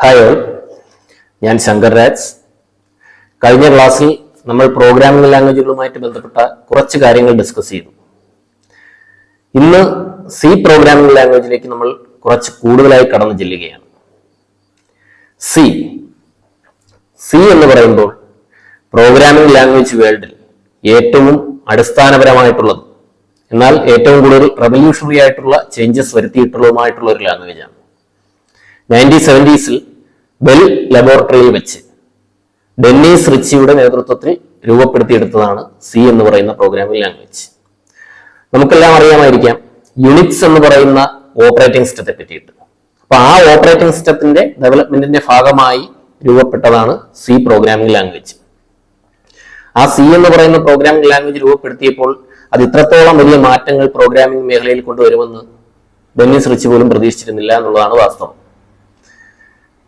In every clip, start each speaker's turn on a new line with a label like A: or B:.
A: Hi all, ഞാൻ ശങ്കർ രാജ്. കഴിഞ്ഞ ക്ലാസ്സിൽ നമ്മൾ പ്രോഗ്രാമിംഗ് ലാംഗ്വേജുകളുമായിട്ട് ബന്ധപ്പെട്ട കുറച്ച് കാര്യങ്ങൾ ഡിസ്കസ് ചെയ്തു. ഇന്ന് സി പ്രോഗ്രാമിംഗ് ലാംഗ്വേജിലേക്ക് നമ്മൾ കുറച്ച് കൂടുതലായി കടന്നു ചെല്ലുകയാണ്. സി എന്ന് പറയുമ്പോൾ പ്രോഗ്രാമിംഗ് ലാംഗ്വേജ് വേൾഡിൽ ഏറ്റവും അടിസ്ഥാനപരമായിട്ടുള്ളത്, എന്നാൽ ഏറ്റവും കൂടുതൽ റെവല്യൂഷണറി ആയിട്ടുള്ള ചേഞ്ചസ് വരുത്തിയിട്ടുള്ളതുമായിട്ടുള്ള ഒരു ലാംഗ്വേജാണ്. 1970s ബെൽ ലബോറട്ടറിയിൽ വെച്ച് ഡെന്നീസ് റിച്ചിയുടെ നേതൃത്വത്തിൽ രൂപപ്പെടുത്തിയെടുത്തതാണ് സി എന്ന് പറയുന്ന പ്രോഗ്രാമിംഗ് ലാംഗ്വേജ്. നമുക്കെല്ലാം അറിയാമായിരിക്കാം യുണിക്സ് എന്ന് പറയുന്ന ഓപ്പറേറ്റിംഗ് സിസ്റ്റത്തെ പറ്റിയിട്ട്. അപ്പൊ ആ ഓപ്പറേറ്റിംഗ് സിസ്റ്റത്തിന്റെ ഡെവലപ്മെന്റിന്റെ ഭാഗമായി രൂപപ്പെട്ടതാണ് സി പ്രോഗ്രാമിംഗ് ലാംഗ്വേജ്. ആ സി എന്ന് പറയുന്ന പ്രോഗ്രാമിംഗ് ലാംഗ്വേജ് രൂപപ്പെടുത്തിയപ്പോൾ അത് ഇത്രത്തോളം വലിയ മാറ്റങ്ങൾ പ്രോഗ്രാമിംഗ് മേഖലയിൽ കൊണ്ടുവരുമെന്ന് ഡെന്നീസ് റിച്ച് പോലും പ്രതീക്ഷിച്ചിരുന്നില്ല എന്നുള്ളതാണ് വാസ്തവം.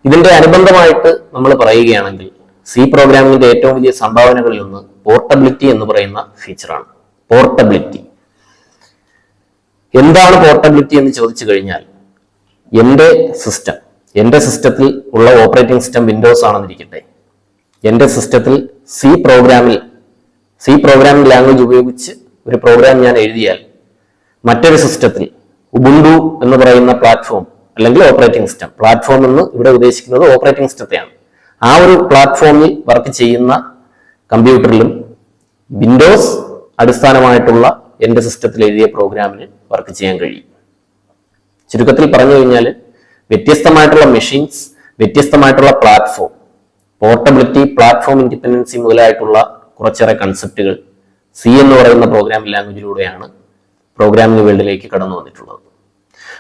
A: ഇതിന്റെ അനുബന്ധമായിട്ട് നമ്മൾ പറയുകയാണെങ്കിൽ സി പ്രോഗ്രാമിംഗിന്റെ ഏറ്റവും വലിയ സംഭാവനകളിൽ ഒന്ന് പോർട്ടബിലിറ്റി എന്ന് പറയുന്ന ഫീച്ചറാണ്. പോർട്ടബിലിറ്റി എന്താണ്? പോർട്ടബിലിറ്റി എന്ന് ചോദിച്ചു കഴിഞ്ഞാൽ, എന്റെ സിസ്റ്റത്തിൽ ഉള്ള ഓപ്പറേറ്റിംഗ് സിസ്റ്റം വിൻഡോസ് ആണെന്നിരിക്കട്ടെ, എന്റെ സിസ്റ്റത്തിൽ സി പ്രോഗ്രാമിംഗ് ലാംഗ്വേജ് ഉപയോഗിച്ച് ഒരു പ്രോഗ്രാം ഞാൻ എഴുതിയാൽ മറ്റൊരു സിസ്റ്റത്തിൽ ഉബുണ്ടു എന്ന് പറയുന്ന പ്ലാറ്റ്ഫോം അല്ലെങ്കിൽ ഓപ്പറേറ്റിംഗ് സിസ്റ്റം, പ്ലാറ്റ്ഫോം എന്ന് ഇവിടെ ഉദ്ദേശിക്കുന്നത് ഓപ്പറേറ്റിംഗ് സിസ്റ്റത്തെയാണ്, ആ ഒരു പ്ലാറ്റ്ഫോമിൽ വർക്ക് ചെയ്യുന്ന കമ്പ്യൂട്ടറിലും വിൻഡോസ് അടിസ്ഥാനമായിട്ടുള്ള എന്റെ സിസ്റ്റത്തിൽ എഴുതിയ പ്രോഗ്രാമിന് വർക്ക് ചെയ്യാൻ കഴിയും. ചുരുക്കത്തിൽ പറഞ്ഞു കഴിഞ്ഞാൽ വ്യത്യസ്തമായിട്ടുള്ള മെഷീൻസ്, വ്യത്യസ്തമായിട്ടുള്ള പ്ലാറ്റ്ഫോം, പോർട്ടബിലിറ്റി, പ്ലാറ്റ്ഫോം ഇൻഡിപെൻഡൻസി മുതലായിട്ടുള്ള കുറച്ചേറെ കൺസെപ്റ്റുകൾ സി എന്ന് പറയുന്ന പ്രോഗ്രാമിംഗ് ലാംഗ്വേജിലൂടെയാണ് പ്രോഗ്രാമിംഗ് വേൾഡിലേക്ക് കടന്നു വന്നിട്ടുള്ളത്.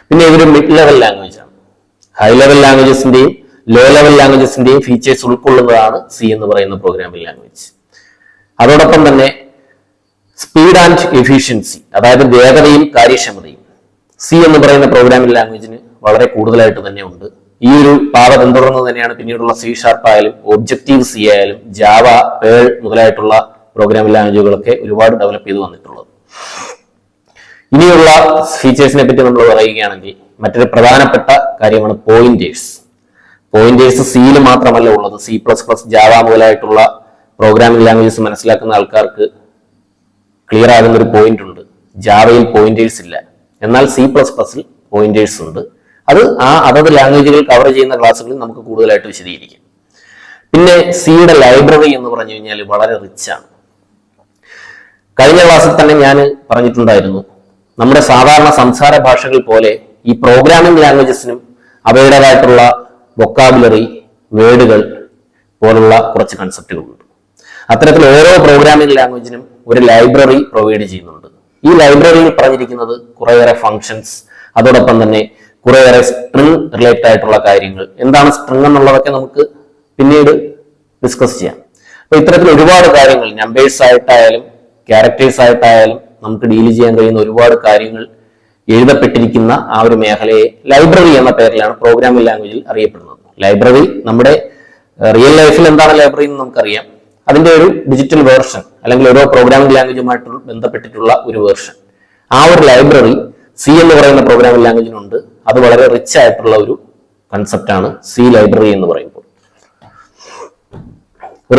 A: പിന്നെ ഇതൊരു മിഡ് ലെവൽ ലാംഗ്വേജ് ആണ്. ഹൈ ലെവൽ ലാംഗ്വേജസിന്റെയും ലോ ലെവൽ ലാംഗ്വേജസിന്റെയും ഫീച്ചേഴ്സ് ഉൾക്കൊള്ളുന്നതാണ് സി എന്ന് പറയുന്ന പ്രോഗ്രാമിംഗ് ലാംഗ്വേജ്. അതോടൊപ്പം തന്നെ സ്പീഡ് ആൻഡ് എഫിഷ്യൻസി, അതായത് വേഗതയും കാര്യക്ഷമതയും സി എന്ന് പറയുന്ന പ്രോഗ്രാമിംഗ് ലാംഗ്വേജിന് വളരെ കൂടുതലായിട്ട് തന്നെ ഉണ്ട്. ഈ ഒരു പാത പിന്തുടർന്ന് തന്നെയാണ് പിന്നീടുള്ള സി ഷാർപ്പ് ആയാലും ഒബ്ജക്റ്റീവ് സി ആയാലും ജാവ, പേൾ മുതലായിട്ടുള്ള പ്രോഗ്രാമിംഗ് ലാംഗ്വേജുകളൊക്കെ ഒരുപാട് ഡെവലപ്പ് ചെയ്ത് വന്നിട്ടുള്ളത്. ഇനിയുള്ള ഫീച്ചേഴ്സിനെ പറ്റി നമ്മൾ പറയുകയാണെങ്കിൽ മറ്റൊരു പ്രധാനപ്പെട്ട കാര്യമാണ് പോയിന്റേഴ്സ് സിയിൽ മാത്രമല്ല ഉള്ളത്. C++, ജാവ മുതലായിട്ടുള്ള പ്രോഗ്രാമിംഗ് ലാംഗ്വേജസ് മനസ്സിലാക്കുന്ന ആൾക്കാർക്ക് ക്ലിയർ ആകുന്ന ഒരു പോയിന്റ് ഉണ്ട്. ജാവയിൽ പോയിന്റേഴ്സ് ഇല്ല, എന്നാൽ C++ൽ പോയിന്റേഴ്സ് ഉണ്ട്. അത് അതത് ലാംഗ്വേജുകൾ കവർ ചെയ്യുന്ന ക്ലാസ്സുകളിൽ നമുക്ക് കൂടുതലായിട്ട് വിശദീകരിക്കാം. പിന്നെ സിയുടെ ലൈബ്രറി എന്ന് പറഞ്ഞു കഴിഞ്ഞാൽ വളരെ റിച്ച് ആണ്. കഴിഞ്ഞ ക്ലാസ്സിൽ തന്നെ ഞാൻ പറഞ്ഞിട്ടുണ്ടായിരുന്നു, നമ്മുടെ സാധാരണ സംസാര ഭാഷകൾ പോലെ ഈ പ്രോഗ്രാമിംഗ് ലാംഗ്വേജസിനും അവയുടേതായിട്ടുള്ള വൊക്കാബുലറി, വേർഡുകൾ പോലുള്ള കുറച്ച് കൺസെപ്റ്റുകളുണ്ട്. അത്തരത്തിൽ ഓരോ പ്രോഗ്രാമിംഗ് ലാംഗ്വേജിനും ഒരു ലൈബ്രറി പ്രൊവൈഡ് ചെയ്യുന്നുണ്ട്. ഈ ലൈബ്രറിയിൽ പറഞ്ഞിരിക്കുന്നത് കുറേയേറെ ഫങ്ഷൻസ്, അതോടൊപ്പം തന്നെ കുറേയേറെ സ്ട്രിംഗ് റിലേറ്റഡ് ആയിട്ടുള്ള കാര്യങ്ങൾ. എന്താണ് സ്ട്രിംഗ് എന്നുള്ളതൊക്കെ നമുക്ക് പിന്നീട് ഡിസ്കസ് ചെയ്യാം. അപ്പൊ ഇത്തരത്തിൽ ഒരുപാട് കാര്യങ്ങൾ, നമ്പേഴ്സ് ആയിട്ടായാലും ക്യാരക്ടേഴ്സ് ആയിട്ടായാലും നമുക്ക് ഡീൽ ചെയ്യാൻ കഴിയുന്ന ഒരുപാട് കാര്യങ്ങൾ എഴുതപ്പെട്ടിരിക്കുന്ന ആ ഒരു മേഖലയെ ലൈബ്രറി എന്ന പേരിലാണ് പ്രോഗ്രാമിംഗ് ലാംഗ്വേജിൽ അറിയപ്പെടുന്നത്. ലൈബ്രറി നമ്മുടെ റിയൽ ലൈഫിൽ എന്താണ് ലൈബ്രറി എന്ന് നമുക്കറിയാം. അതിന്റെ ഒരു ഡിജിറ്റൽ വേർഷൻ അല്ലെങ്കിൽ ഓരോ പ്രോഗ്രാമിംഗ് ലാംഗ്വേജുമായിട്ട് ബന്ധപ്പെട്ടിട്ടുള്ള ഒരു വേർഷൻ, ആ ഒരു ലൈബ്രറി സി എന്ന് പറയുന്ന പ്രോഗ്രാമിംഗ് ലാംഗ്വേജിനുണ്ട്. അത് വളരെ റിച്ച് ആയിട്ടുള്ള ഒരു കൺസെപ്റ്റാണ് സി ലൈബ്രറി എന്ന് പറയുമ്പോൾ.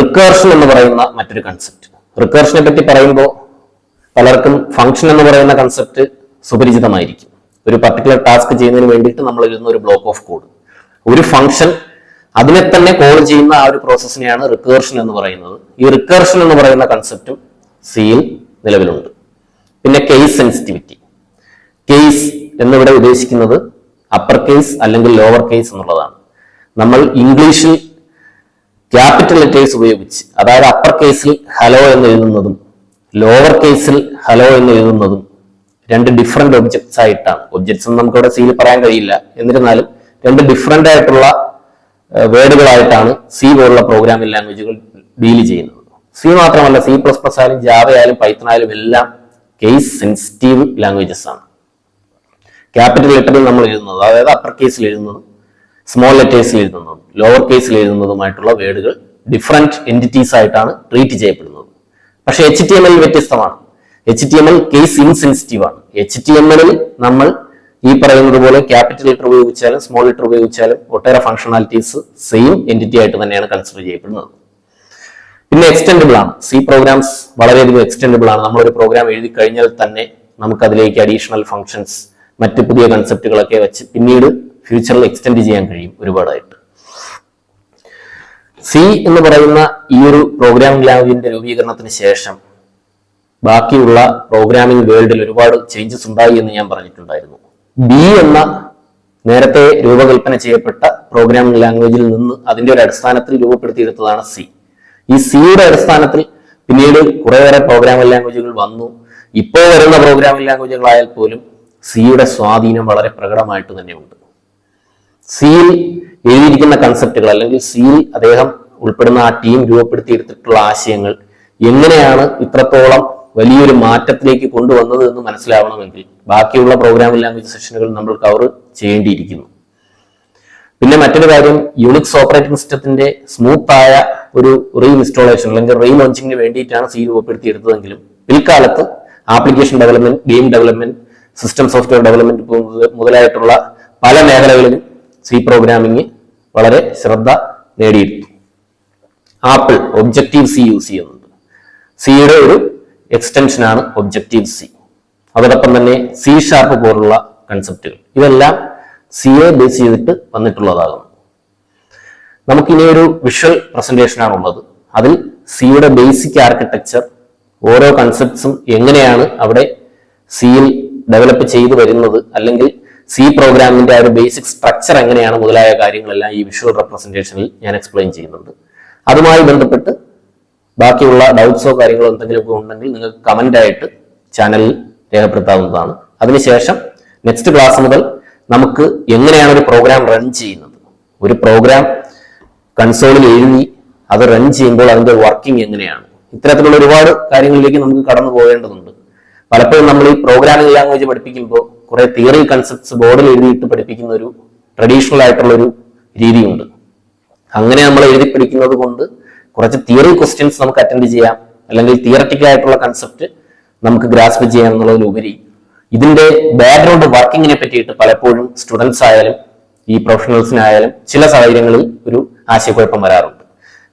A: റിക്കേർഷൻ എന്ന് പറയുന്ന മറ്റൊരു കൺസെപ്റ്റ്. റിക്കേർഷനെ പറ്റി പറയുമ്പോൾ പലർക്കും ഫംഗ്ഷൻ എന്ന് പറയുന്ന കൺസെപ്റ്റ് സുപരിചിതമായിരിക്കും. ഒരു പർട്ടിക്കുലർ ടാസ്ക് ചെയ്യുന്നതിന് വേണ്ടിയിട്ട് നമ്മൾ എഴുതുന്ന ഒരു ബ്ലോക്ക് ഓഫ് കോഡ്, ഒരു ഫംഗ്ഷൻ, അതിനെ തന്നെ കോൾ ചെയ്യുന്ന ആ ഒരു പ്രോസസ്സിനെയാണ് റിക്കേർഷൻ എന്ന് പറയുന്നത്. ഈ റിക്കേർഷൻ എന്ന് പറയുന്ന കൺസെപ്റ്റും സിയിൽ നിലവിലുണ്ട്. പിന്നെ കേസ് സെൻസിറ്റിവിറ്റി. കേസ് എന്നിവിടെ ഉദ്ദേശിക്കുന്നത് അപ്പർ കേസ് അല്ലെങ്കിൽ ലോവർ കേസ് എന്നുള്ളതാണ്. നമ്മൾ ഇംഗ്ലീഷിൽ ക്യാപിറ്റൽ ലെറ്റേഴ്സ് ഉപയോഗിച്ച്, അതായത് അപ്പർ കേസിൽ ഹലോ എന്ന് എഴുതുന്നതും ലോവർ കേസിൽ ഹലോ എന്ന് എഴുതുന്നതും രണ്ട് ഡിഫറെന്റ് ഒബ്ജക്ട്സ് ആയിട്ടാണ്. ഒബ്ജക്ട്സ് എന്ന് നമുക്കിവിടെ സിയിൽ പറയാൻ കഴിയില്ല, എന്നിരുന്നാലും രണ്ട് ഡിഫറെന്റ് ആയിട്ടുള്ള വേർഡുകളായിട്ടാണ് സി പോലുള്ള പ്രോഗ്രാമിംഗ് ലാംഗ്വേജുകൾ ഡീൽ ചെയ്യുന്നത്. സി മാത്രമല്ല, C++ ആയാലും ജാവ ആയാലും പൈത്തൺ ആയാലും എല്ലാം കേസ് സെൻസിറ്റീവ് ലാംഗ്വേജസ് ആണ്. ക്യാപിറ്റൽ ലെറ്ററിൽ നമ്മൾ എഴുതുന്നത്, അതായത് അപ്പർ കേസിൽ എഴുതുന്നതും സ്മോൾ ലെറ്റേഴ്സിൽ എഴുതുന്നതും ലോവർ കേസിൽ എഴുതുന്നതുമായിട്ടുള്ള വേർഡുകൾ ഡിഫറെന്റ് എൻറ്റിറ്റീസ് ആയിട്ടാണ് ട്രീറ്റ് ചെയ്യപ്പെടുന്നത്. പക്ഷെ HTML വ്യത്യസ്തമാണ്. HTML കേസ് ഇൻസെൻസിറ്റീവ് ആണ്. HTML നമ്മൾ ഈ പറയുന്നത് പോലെ ക്യാപിറ്റൽ ലെറ്റർ ഉപയോഗിച്ചാലും സ്മോൾ ലെറ്റർ ഉപയോഗിച്ചാലും ഒട്ടേറെ ഫംഗ്ഷനാലിറ്റീസ് സെയിം എൻറ്റിറ്റി ആയിട്ട് തന്നെയാണ് കൺസിഡർ ചെയ്യപ്പെടുന്നത്. പിന്നെ എക്സ്റ്റെൻഡബിൾ ആണ്. സി പ്രോഗ്രാംസ് വളരെയധികം എക്സ്റ്റെൻഡബിൾ ആണ്. നമ്മളൊരു പ്രോഗ്രാം എഴുതി കഴിഞ്ഞാൽ തന്നെ നമുക്ക് അതിലേക്ക് അഡീഷണൽ ഫംഗ്ഷൻസ്, മറ്റ് പുതിയ കൺസെപ്റ്റുകളൊക്കെ വെച്ച് പിന്നീട് ഫ്യൂച്ചറിൽ എക്സ്റ്റെൻഡ് ചെയ്യാൻ കഴിയും ഒരുപാടായിട്ട്. സി എന്ന് പറയുന്ന ഈ ഒരു പ്രോഗ്രാമിംഗ് ലാംഗ്വേജിന്റെ രൂപീകരണത്തിന് ശേഷം ബാക്കിയുള്ള പ്രോഗ്രാമിംഗ് വേൾഡിൽ ഒരുപാട് ചേഞ്ചസ് ഉണ്ടായി എന്ന് ഞാൻ പറഞ്ഞിട്ടുണ്ടായിരുന്നു. ബി എന്ന നേരത്തെ രൂപകൽപ്പന ചെയ്യപ്പെട്ട പ്രോഗ്രാമിംഗ് ലാംഗ്വേജിൽ നിന്ന് അതിന്റെ ഒരു അടിസ്ഥാനത്തിൽ രൂപപ്പെടുത്തിയെടുത്തതാണ് സി. ഈ സിയുടെ അടിസ്ഥാനത്തിൽ പിന്നീട് കുറേയേറെ പ്രോഗ്രാമിംഗ് ലാംഗ്വേജുകൾ വന്നു. ഇപ്പോൾ വരുന്ന പ്രോഗ്രാമിംഗ് ലാംഗ്വേജുകളായാൽ പോലും സിയുടെ സ്വാധീനം വളരെ പ്രകടമായിട്ട് തന്നെയുണ്ട്. സിയിൽ എഴുതിയിരിക്കുന്ന കൺസെപ്റ്റുകൾ അല്ലെങ്കിൽ സിയിൽ അദ്ദേഹം ഉൾപ്പെടുന്ന ആ ടീം രൂപപ്പെടുത്തിയെടുത്തിട്ടുള്ള ആശയങ്ങൾ എങ്ങനെയാണ് ഇത്രത്തോളം വലിയൊരു മാറ്റത്തിലേക്ക് കൊണ്ടുവന്നത് എന്ന് മനസ്സിലാവണമെങ്കിൽ ബാക്കിയുള്ള പ്രോഗ്രാമിംഗ് ലാംഗ്വേജ് സെഷനുകൾ നമ്മൾ കവർ ചെയ്യേണ്ടിയിരിക്കുന്നു. പിന്നെ മറ്റൊരു കാര്യം, യുണിക്സ് ഓപ്പറേറ്റിംഗ് സിസ്റ്റത്തിന്റെ സ്മൂത്ത് ആയ ഒരു റീഇൻസ്റ്റാളേഷൻ അല്ലെങ്കിൽ റീലോഞ്ചിങ്ങിന് വേണ്ടിയിട്ടാണ് സി രൂപപ്പെടുത്തിയെടുത്തതെങ്കിലും പിൽക്കാലത്ത് application development, game development, system software development മുതലായിട്ടുള്ള പല മേഖലകളിലും സി പ്രോഗ്രാമിംഗ് വളരെ ശ്രദ്ധ നേടിയിരുന്നു. ആപ്പിൾ ഒബ്ജക്റ്റീവ് സി യൂസ് ചെയ്യുന്നുണ്ട്. സിയുടെ ഒരു എക്സ്റ്റൻഷനാണ് ഒബ്ജക്റ്റീവ് സി. അതോടൊപ്പം തന്നെ സി ഷാർപ്പ് പോലുള്ള കൺസെപ്റ്റുകൾ, ഇതെല്ലാം സിയെ ബേസ് ചെയ്തിട്ട് വന്നിട്ടുള്ളതാകുന്നു. നമുക്കിനി ഒരു വിഷ്വൽ പ്രസന്റേഷനാണ് ഉള്ളത്. അതിൽ സിയുടെ ബേസിക് ആർക്കിടെക്ചർ, ഓരോ കൺസെപ്റ്റ്സും എങ്ങനെയാണ് അവിടെ സിയിൽ ഡെവലപ്പ് ചെയ്തു വരുന്നത്, അല്ലെങ്കിൽ സി പ്രോഗ്രാമിന്റെ ആ ഒരു ബേസിക് സ്ട്രക്ചർ എങ്ങനെയാണ് മുതലായ കാര്യങ്ങളെല്ലാം ഈ വിഷ്വൽ റെപ്രസെന്റേഷനിൽ ഞാൻ എക്സ്പ്ലെയിൻ ചെയ്യുന്നുണ്ട്. അതുമായി ബന്ധപ്പെട്ട് ബാക്കിയുള്ള ഡൗട്ട്സോ കാര്യങ്ങളോ എന്തെങ്കിലുമൊക്കെ ഉണ്ടെങ്കിൽ നിങ്ങൾക്ക് കമന്റ് ആയിട്ട് ചാനലിൽ രേഖപ്പെടുത്താവുന്നതാണ്. അതിനുശേഷം നെക്സ്റ്റ് ക്ലാസ് മുതൽ നമുക്ക് എങ്ങനെയാണ് ഒരു പ്രോഗ്രാം റൺ ചെയ്യുന്നത്, ഒരു പ്രോഗ്രാം കൺസോളിൽ എഴുതി അത് റൺ ചെയ്യുമ്പോൾ അതിന്റെ വർക്കിംഗ് എങ്ങനെയാണ്, ഇത്തരത്തിലുള്ള ഒരുപാട് കാര്യങ്ങളിലേക്ക് നമുക്ക് കടന്നു പോകേണ്ടതുണ്ട്. പലപ്പോഴും നമ്മൾ ഈ പ്രോഗ്രാമിംഗ് ലാംഗ്വേജ് പഠിപ്പിക്കുമ്പോൾ കുറെ തിയറി കൺസെപ്റ്റ്സ് ബോർഡിൽ എഴുതിയിട്ട് പഠിപ്പിക്കുന്ന ഒരു ട്രഡീഷണൽ ആയിട്ടുള്ള ഒരു രീതിയുണ്ട്. അങ്ങനെ നമ്മൾ എഴുതി പഠിക്കുന്നത് കൊണ്ട് കുറച്ച് തിയറി ക്വസ്റ്റ്യൻസ് നമുക്ക് അറ്റൻഡ് ചെയ്യാം, അല്ലെങ്കിൽ തിയററ്റിക്കൽ ആയിട്ടുള്ള കൺസെപ്റ്റ് നമുക്ക് ഗ്രാസ്പ് ചെയ്യാം എന്നുള്ളതിലുപരി ഇതിന്റെ ബാക്ക്ഗ്രൗണ്ട് വർക്കിങ്ങിനെ പറ്റിയിട്ട് പലപ്പോഴും സ്റ്റുഡൻസ് ആയാലും ഈ പ്രൊഫഷണൽസിനായാലും ചില സാഹചര്യങ്ങളിൽ ഒരു ആശയക്കുഴപ്പം വരാറുണ്ട്.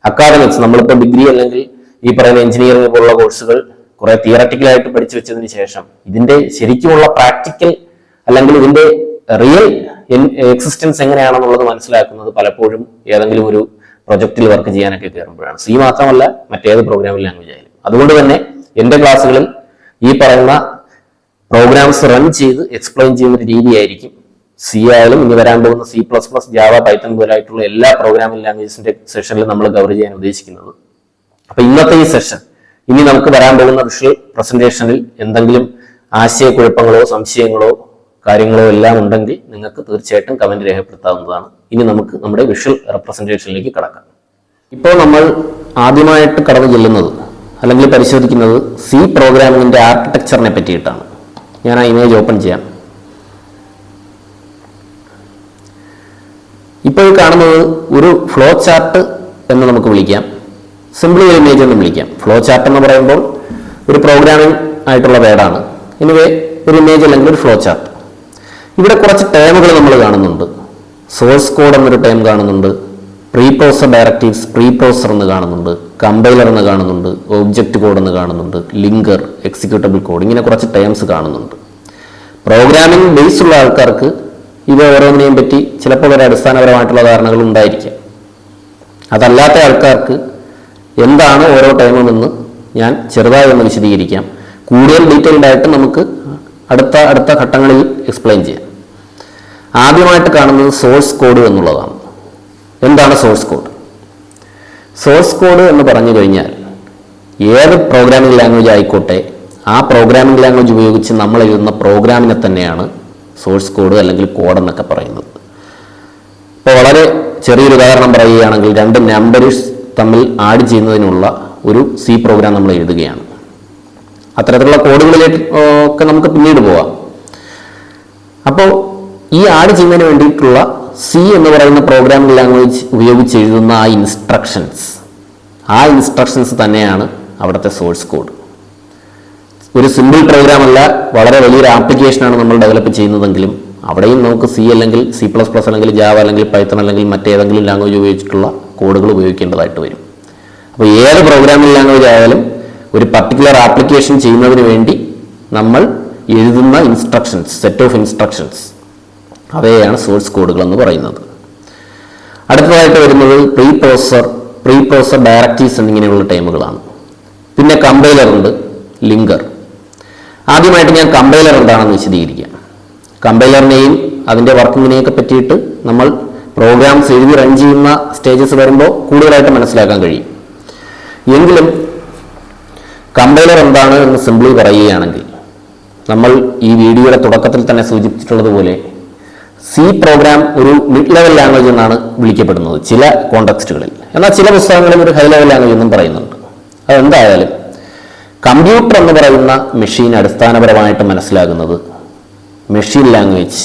A: അക്കാദമിക്സ്, നമ്മളിപ്പോൾ ഡിഗ്രി അല്ലെങ്കിൽ ഈ പറയുന്ന എഞ്ചിനീയറിംഗ് പോലുള്ള കോഴ്സുകൾ കുറെ തിയററ്റിക്കലായിട്ട് പഠിച്ചു വെച്ചതിന് ശേഷം ഇതിന്റെ ശരിക്കുമുള്ള പ്രാക്ടിക്കൽ അല്ലെങ്കിൽ ഇതിന്റെ റിയൽ എക്സിസ്റ്റൻസ് എങ്ങനെയാണെന്നുള്ളത് മനസ്സിലാക്കുന്നത് പലപ്പോഴും ഏതെങ്കിലും ഒരു പ്രൊജക്റ്റിൽ വർക്ക് ചെയ്യാനൊക്കെ കയറുമ്പോഴാണ്. സി മാത്രമല്ല, മറ്റേത് പ്രോഗ്രാമിംഗ് ലാംഗ്വേജ് ആയാലും. അതുകൊണ്ട് തന്നെ എന്റെ ക്ലാസ്സുകളിൽ ഈ പറയുന്ന പ്രോഗ്രാംസ് റൺ ചെയ്ത് എക്സ്പ്ലെയിൻ ചെയ്യുന്ന ഒരു രീതിയായിരിക്കും. സി ആയാലും ഇനി വരാൻ പോകുന്ന C++, ജാവ, പൈത്തൺ പോലായിട്ടുള്ള എല്ലാ പ്രോഗ്രാമിംഗ് ലാംഗ്വേജസിന്റെ സെഷനിൽ നമ്മൾ കവർ ചെയ്യാൻ ഉദ്ദേശിക്കുന്നത്. അപ്പൊ ഇന്നത്തെ ഈ സെഷൻ, ഇനി നമുക്ക് വരാൻ പോകുന്ന വിഷ്വൽ പ്രസന്റേഷനിൽ എന്തെങ്കിലും ആശയക്കുഴപ്പങ്ങളോ സംശയങ്ങളോ കാര്യങ്ങളോ എല്ലാം ഉണ്ടെങ്കിൽ നിങ്ങൾക്ക് തീർച്ചയായിട്ടും കമന്റ് രേഖപ്പെടുത്താവുന്നതാണ്. ഇനി നമുക്ക് നമ്മുടെ വിഷ്വൽ റെപ്രസെന്റേഷനിലേക്ക് കടക്കാം. ഇപ്പോൾ നമ്മൾ ആദ്യമായിട്ട് കടന്നു ചെല്ലുന്നത് അല്ലെങ്കിൽ പരിശോധിക്കുന്നത് സി പ്രോഗ്രാമിംഗിന്റെ ആർക്കിടെക്ചറിനെ പറ്റിയിട്ടാണ്. ഞാൻ ആ ഇമേജ് ഓപ്പൺ ചെയ്യാം. ഇപ്പോൾ കാണുന്നത് ഒരു ഫ്ലോ ചാർട്ട് എന്ന് നമുക്ക് വിളിക്കാം, സിമ്പിളി ഒരു ഇമേജ് എന്ന് വിളിക്കാം. ഫ്ലോ ചാർട്ട് എന്ന് പറയുമ്പോൾ ഒരു പ്രോഗ്രാമിംഗ് ആയിട്ടുള്ള വേർഡാണ്. എനിവേ, ഒരു ഇമേജ് അല്ലെങ്കിൽ ഒരു ഫ്ലോ ചാർട്ട്. ഇവിടെ കുറച്ച് ടേമുകൾ നമ്മൾ കാണുന്നുണ്ട്. സോഴ്സ് കോഡ് എന്നൊരു ടേം കാണുന്നുണ്ട്, pre processor directives, pre processor എന്ന് കാണുന്നുണ്ട്, കമ്പൈലർ എന്ന് കാണുന്നുണ്ട്, ഒബ്ജക്റ്റ് കോഡ് എന്ന് കാണുന്നുണ്ട്, ലിങ്കർ, എക്സിക്യൂട്ടബിൾ കോഡ്, ഇങ്ങനെ കുറച്ച് ടേംസ് കാണുന്നുണ്ട്. പ്രോഗ്രാമിംഗ് ബേസ് ഉള്ള ആൾക്കാർക്ക് ഇത് ഓരോന്നിനെയും പറ്റി ചിലപ്പോൾ ഒരു അടിസ്ഥാനപരമായിട്ടുള്ള ധാരണകൾ ഉണ്ടായിരിക്കാം. അതല്ലാത്ത ആൾക്കാർക്ക് എന്താണ് ഓരോ ടൈമുമെന്ന് ഞാൻ ചെറുതായി ഒന്ന് വിശദീകരിക്കാം. കൂടുതൽ ഡീറ്റെയിൽഡ് ആയിട്ട് നമുക്ക് അടുത്ത ഘട്ടങ്ങളിൽ എക്സ്പ്ലെയിൻ ചെയ്യാം. ആദ്യമായിട്ട് കാണുന്നത് സോഴ്സ് കോഡ് എന്നുള്ളതാണ്. എന്താണ് സോഴ്സ് കോഡ്? സോഴ്സ് കോഡ് എന്ന് പറഞ്ഞു കഴിഞ്ഞാൽ ഏത് പ്രോഗ്രാമിംഗ് ലാംഗ്വേജ് ആയിക്കോട്ടെ, ആ പ്രോഗ്രാമിംഗ് ലാംഗ്വേജ് ഉപയോഗിച്ച് നമ്മൾ എഴുതുന്ന പ്രോഗ്രാമിനെ തന്നെയാണ് സോഴ്സ് കോഡ് അല്ലെങ്കിൽ കോഡ് എന്നൊക്കെ പറയുന്നത്. ഇപ്പോൾ വളരെ ചെറിയൊരു ഉദാഹരണം പറയുകയാണെങ്കിൽ, രണ്ട് നമ്പേഴ്സ് തമ്മിൽ ആഡ് ചെയ്യുന്നതിനുള്ള ഒരു സി പ്രോഗ്രാം നമ്മൾ എഴുതുകയാണ്. അത്തരത്തിലുള്ള കോഡുകളിലേക്ക് ഒക്കെ നമുക്ക് പിന്നീട് പോവാം. അപ്പോൾ ഈ ആഡ് ചെയ്യുന്നതിന് വേണ്ടിയിട്ടുള്ള സി എന്ന് പറയുന്ന പ്രോഗ്രാമിംഗ് ലാംഗ്വേജ് ഉപയോഗിച്ച് എഴുതുന്ന ആ ഇൻസ്ട്രക്ഷൻസ് തന്നെയാണ് അവിടുത്തെ സോഴ്സ് കോഡ്. ഒരു സിമ്പിൾ പ്രോഗ്രാം അല്ല, വളരെ വലിയൊരു ആപ്ലിക്കേഷനാണ് നമ്മൾ ഡെവലപ്പ് ചെയ്യുന്നതെങ്കിലും അവിടെയും നമുക്ക് സി അല്ലെങ്കിൽ സി പ്ലസ് പ്ലസ് അല്ലെങ്കിൽ ജാവ അല്ലെങ്കിൽ പൈത്തൺ അല്ലെങ്കിൽ മറ്റേതെങ്കിലും ലാംഗ്വേജ് ഉപയോഗിച്ചിട്ടുള്ള കോഡുകൾ ഉപയോഗിക്കേണ്ടതായിട്ട് വരും. അപ്പോൾ ഏത് പ്രോഗ്രാമിംഗ് ലാംഗ്വേജ് ആയാലും ഒരു പർട്ടിക്കുലർ ആപ്ലിക്കേഷൻ ചെയ്യുന്നതിന് വേണ്ടി നമ്മൾ എഴുതുന്ന ഇൻസ്ട്രക്ഷൻസ്, സെറ്റ് ഓഫ് ഇൻസ്ട്രക്ഷൻസ്, അവയെയാണ് സോഴ്സ് കോഡുകൾ എന്ന് പറയുന്നത്. അടുത്തതായിട്ട് വരുന്നത് പ്രീ പ്രോസസർ ഡയറക്റ്റീവ്സ് എന്നിങ്ങനെയുള്ള ടൈമുകളാണ്. പിന്നെ കമ്പൈലർ ഉണ്ട്, ലിങ്കർ. ആദ്യമായിട്ട് ഞാൻ കമ്പൈലർ എന്താണെന്ന് വിശദീകരിക്കാം. കമ്പൈലറിനെയും അതിൻ്റെ വർക്കിങ്ങിനെയൊക്കെ പറ്റിയിട്ട് നമ്മൾ പ്രോഗ്രാംസ് എഴുതി റൺ ചെയ്യുന്ന സ്റ്റേജസ് വരുമ്പോൾ കൂടുതലായിട്ട് മനസ്സിലാക്കാൻ കഴിയും. എങ്കിലും കമ്പൈലർ എന്താണ് എന്ന് സിംപ്ലി പറയുകയാണെങ്കിൽ, നമ്മൾ ഈ വീഡിയോയുടെ തുടക്കത്തിൽ തന്നെ സൂചിപ്പിച്ചിട്ടുള്ളതുപോലെ സി പ്രോഗ്രാം ഒരു മിഡ് ലെവൽ ലാംഗ്വേജ് എന്നാണ് വിളിക്കപ്പെടുന്നത് ചില കോണ്ടെക്സ്റ്റുകളിൽ. എന്നാൽ ചില പുസ്തകങ്ങളിൽ ഒരു ഹൈ ലെവൽ ലാംഗ്വേജ് എന്നും പറയുന്നുണ്ട്. അതെന്തായാലും കമ്പ്യൂട്ടർ എന്ന് പറയുന്ന മെഷീൻ അടിസ്ഥാനപരമായിട്ട് മനസ്സിലാകുന്നത് മെഷീൻ ലാംഗ്വേജ്